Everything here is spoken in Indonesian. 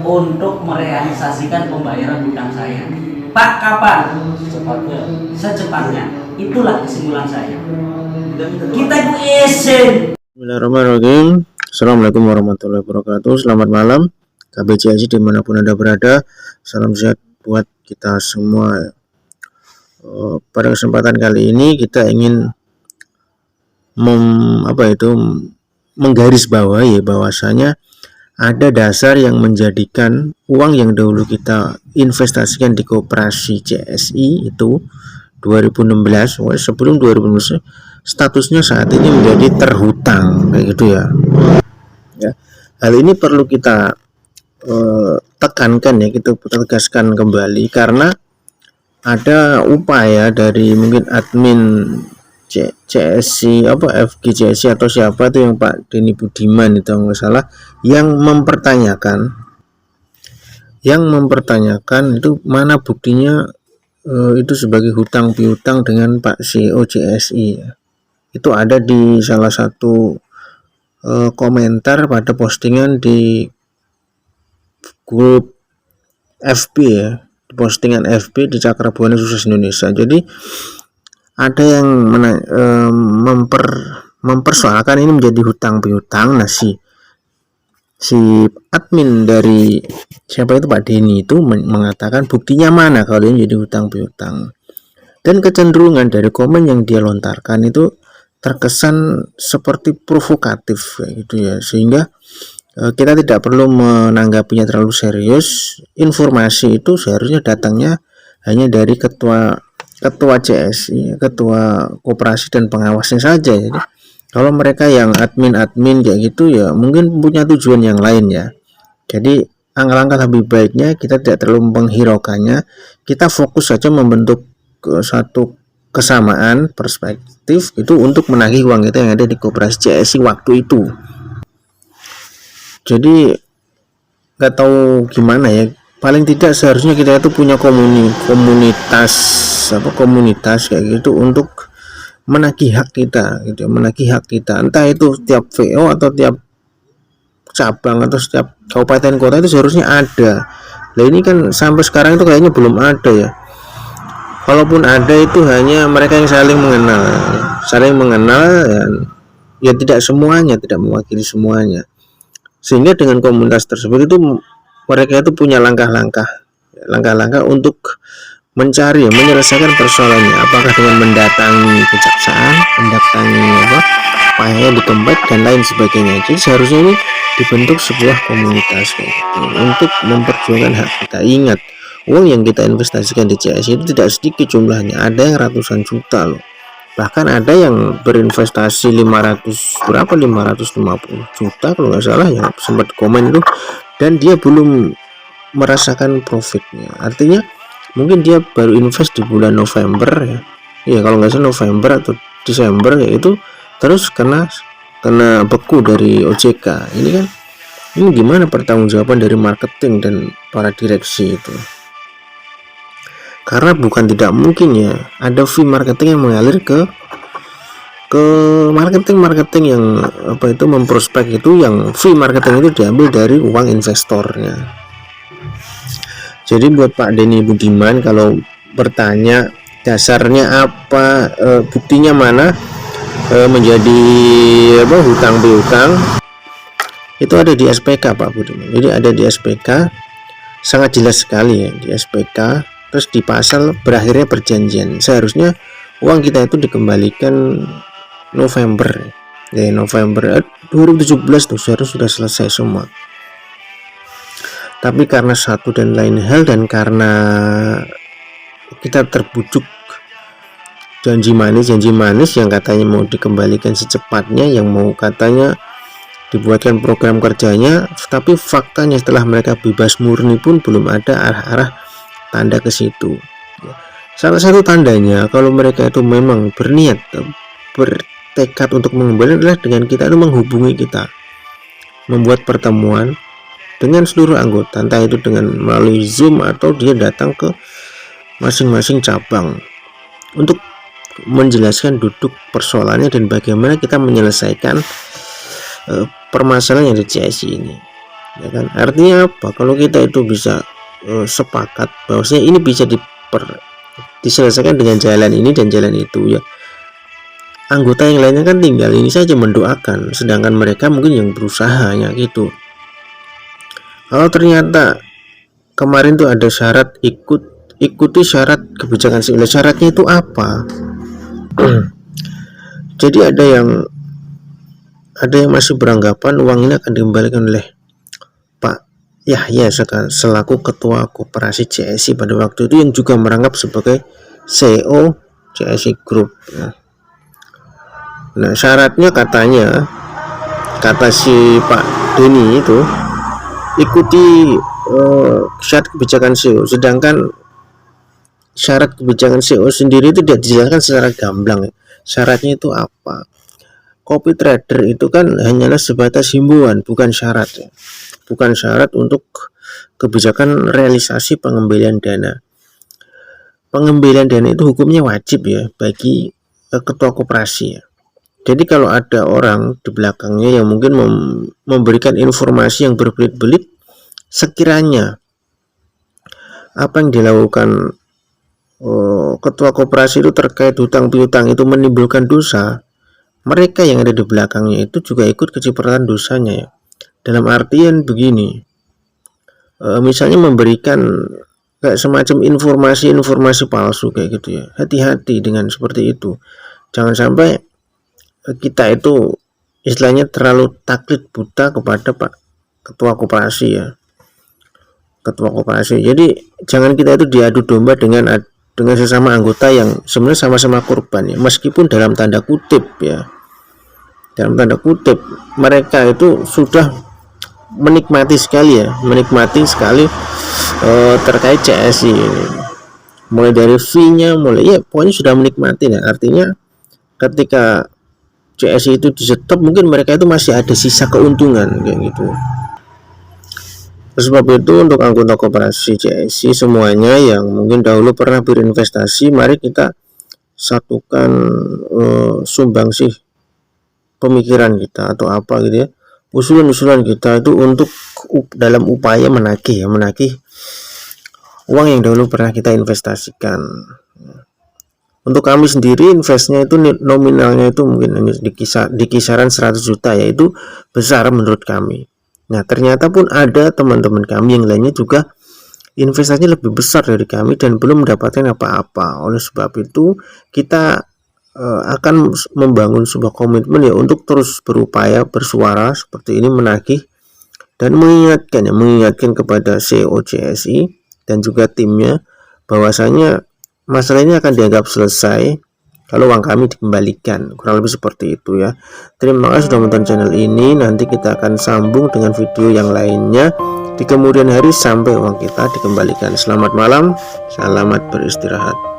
untuk merealisasikan pembayaran hutang saya. Pak, kapan? Secepatnya. Secepatnya. Itulah kesimpulan saya. Kita itu izin. Bismillahirrahmanirrahim. Assalamualaikum warahmatullahi wabarakatuh. Selamat malam KBCSI dimanapun Anda berada. Salam sehat buat kita semua. Pada kesempatan kali ini kita ingin menggarisbawahi bahwasanya ada dasar yang menjadikan uang yang dahulu kita investasikan di koperasi CSI itu 2016, sebelum 2016 statusnya saat ini menjadi terhutang kayak gitu ya. Hal ini perlu kita tekankan ya, kita tegaskan kembali karena ada upaya dari mungkin admin CSI FG CSI atau siapa itu yang Pak Denny Budiman itu nggak salah yang mempertanyakan itu mana buktinya itu sebagai hutang piutang dengan Pak CEO CSI ya. Itu ada di salah satu komentar pada postingan di grup FB ya, di postingan FB di Cakrabuana Sukses Indonesia. Jadi ada yang mempersoalkan ini menjadi hutang piutang. Nah si admin dari siapa itu Pak Denny itu mengatakan buktinya mana kalau ini jadi hutang piutang, dan kecenderungan dari komen yang dia lontarkan itu terkesan seperti provokatif kayak gitu ya, sehingga kita tidak perlu menanggapinya terlalu serius. Informasi itu seharusnya datangnya hanya dari ketua CSI, ketua koperasi dan pengawasnya saja. Jadi kalau mereka yang admin kayak gitu ya mungkin punya tujuan yang lain ya. Jadi alangkah lebih baiknya kita tidak terlalu menghiraukannya, kita fokus saja membentuk satu kesamaan perspektif itu untuk menagih uang kita yang ada di koperasi CSI waktu itu. Jadi nggak tahu gimana ya, paling tidak seharusnya kita itu punya komunitas kayak gitu untuk menagih hak kita gitu, entah itu tiap VO atau tiap cabang atau setiap kabupaten kota itu seharusnya ada. Nah ini kan sampai sekarang itu kayaknya belum ada ya. Kalaupun ada itu hanya mereka yang saling mengenal ya tidak semuanya, tidak mewakili semuanya. Sehingga dengan komunitas tersebut itu mereka itu punya langkah-langkah untuk menyelesaikan persoalannya, apakah dengan mendatangi kejaksaan, mendatangi pahanya di tempat dan lain sebagainya. Jadi seharusnya ini dibentuk sebuah komunitas kayak gitu, untuk memperjuangkan hak kita. Ingat, uang yang kita investasikan di CSI itu tidak sedikit jumlahnya, ada yang ratusan juta loh. Bahkan ada yang berinvestasi 550 juta kalau nggak salah ya, sempat komen itu, dan dia belum merasakan profitnya. Artinya mungkin dia baru invest di bulan November ya kalau nggak salah November atau Desember ya, itu terus kena beku dari OJK. Ini gimana pertanggungjawaban dari marketing dan para direksi itu? Karena bukan tidak mungkin ya ada fee marketing yang mengalir ke marketing yang memprospek itu, yang fee marketing itu diambil dari uang investornya. Jadi buat Pak Denny Budiman kalau bertanya dasarnya apa, buktinya mana menjadi hutang piutang, itu ada di SPK Pak Budiman. Jadi ada di SPK, sangat jelas sekali ya di SPK. Terus di pasal berakhirnya perjanjian, seharusnya uang kita itu dikembalikan November 2017 tuh seharusnya sudah selesai semua. Tapi karena satu dan lain hal, dan karena kita terbujuk janji manis yang katanya mau dikembalikan secepatnya, yang mau katanya dibuatkan program kerjanya, tapi faktanya setelah mereka bebas murni pun belum ada arah-arah tanda ke situ. Salah satu tandanya kalau mereka itu memang berniat, bertekad untuk mengembalikan adalah dengan kita itu menghubungi kita, membuat pertemuan dengan seluruh anggota, entah itu dengan melalui Zoom atau dia datang ke masing-masing cabang untuk menjelaskan duduk persoalannya dan bagaimana kita menyelesaikan permasalahan yang di CSI ini. ya kan? Artinya apa? Kalau kita itu bisa sepakat bahwasanya ini bisa diselesaikan dengan jalan ini dan jalan itu, ya anggota yang lainnya kan tinggal ini saja mendoakan, sedangkan mereka mungkin yang berusaha ya gitu. Kalau ternyata kemarin tuh ada syarat ikuti syarat kebijakan sipil, syaratnya itu apa? Jadi ada yang masih beranggapan uang ini akan dikembalikan oleh Pak Yahya selaku ketua koperasi CSI pada waktu itu, yang juga merangkap sebagai CEO CSI Group ya. Nah syaratnya katanya, kata si Pak Deni itu, ikuti syarat kebijakan CEO, sedangkan syarat kebijakan CEO sendiri itu tidak dijelaskan secara gamblang ya. Syaratnya itu apa? Copy trader itu kan hanyalah sebatas himbauan, bukan syarat ya. Bukan syarat untuk kebijakan realisasi pengembalian dana. Pengembalian dana itu hukumnya wajib ya bagi ketua koperasi ya. Jadi kalau ada orang di belakangnya yang mungkin memberikan informasi yang berbelit-belit, sekiranya apa yang dilakukan ketua koperasi itu terkait hutang piutang itu menimbulkan dosa, mereka yang ada di belakangnya itu juga ikut kecipratan dosanya ya. Dalam artian begini, misalnya memberikan kayak semacam informasi palsu kayak gitu ya, hati-hati dengan seperti itu. Jangan sampai kita itu istilahnya terlalu taklid buta kepada Pak Ketua Koperasi ya, Ketua Koperasi. Jadi jangan kita itu diadu domba dengan sesama anggota yang sebenarnya sama-sama korban ya, meskipun dalam tanda kutip ya, dalam tanda kutip mereka itu sudah menikmati sekali terkait CSI ini, mulai dari fee-nya, mulai ya pokoknya sudah menikmati ya. Artinya ketika CSI itu di stop, mungkin mereka itu masih ada sisa keuntungan kayak gitu. Sebab itu untuk anggota koperasi CSI semuanya yang mungkin dahulu pernah berinvestasi, mari kita satukan sumbangsih pemikiran kita atau apa gitu ya, usulan-usulan kita itu untuk dalam upaya menagih uang yang dahulu pernah kita investasikan. Untuk kami sendiri investnya itu nominalnya itu mungkin di kisaran 100 juta, yaitu besar menurut kami. Nah ternyata pun ada teman-teman kami yang lainnya juga investasinya lebih besar dari kami dan belum mendapatkan apa-apa. Oleh sebab itu kita akan membangun sebuah komitmen ya untuk terus berupaya bersuara seperti ini, menagih dan mengingatkan kepada CEO CSI dan juga timnya bahwasanya masalah ini akan dianggap selesai kalau uang kami dikembalikan, kurang lebih seperti itu ya. Terima kasih sudah menonton channel ini. Nanti kita akan sambung dengan video yang lainnya di kemudian hari sampai uang kita dikembalikan. Selamat malam, selamat beristirahat.